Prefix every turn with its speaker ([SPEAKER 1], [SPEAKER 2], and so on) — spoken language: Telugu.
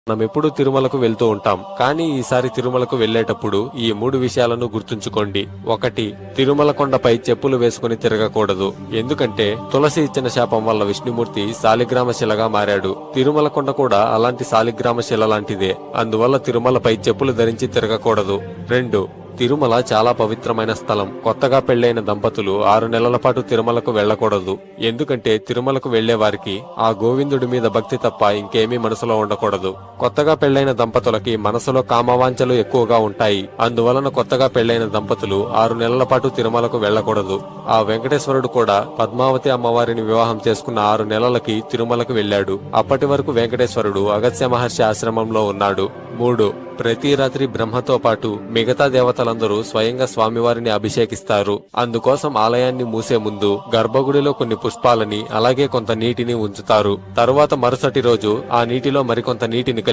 [SPEAKER 1] మనం ఎప్పుడూ తిరుమలకు వెళ్తూ ఉంటాం, కానీ ఈసారి తిరుమలకు వెళ్లేటప్పుడు ఈ 3 విషయాలను గుర్తుంచుకోండి. 1. తిరుమల కొండపై చెప్పులు వేసుకుని తిరగకూడదు. ఎందుకంటే తులసి ఇచ్చిన శాపం వల్ల విష్ణుమూర్తి శాలిగ్రామ శిలగా మారాడు. తిరుమల కొండ కూడా అలాంటి శాలిగ్రామ శిల లాంటిదే. అందువల్ల తిరుమలపై చెప్పులు ధరించి తిరగకూడదు. 2. తిరుమల చాలా పవిత్రమైన స్థలం. కొత్తగా పెళ్లైన దంపతులు 6 నెలల పాటు తిరుమలకు వెళ్లకూడదు. ఎందుకంటే తిరుమలకు వెళ్లే వారికి ఆ గోవిందుడి మీద భక్తి తప్ప ఇంకేమీ మనసులో ఉండకూడదు. కొత్తగా పెళ్లైన దంపతులకి మనసులో కామవాంఛలు ఎక్కువగా ఉంటాయి. అందువలన కొత్తగా పెళ్లైన దంపతులు 6 నెలల పాటు తిరుమలకు వెళ్లకూడదు. ఆ వెంకటేశ్వరుడు కూడా పద్మావతి అమ్మవారిని వివాహం చేసుకున్న 6 నెలలకి తిరుమలకు వెళ్లాడు. అప్పటి వరకు వెంకటేశ్వరుడు అగస్త్య మహర్షి ఆశ్రమంలో ఉన్నాడు. 3. ప్రతి రాత్రి బ్రహ్మతో పాటు మిగతా దేవతలందరూ స్వయంగా స్వామివారిని అభిషేకిస్తారు. అందుకోసం ఆలయాన్ని మూసే ముందు గర్భగుడిలో కొన్ని పుష్పాలని అలాగే కొంత నీటిని ఉంచుతారు. తరువాత మరుసటి రోజు ఆ నీటిలో మరికొంత నీటిని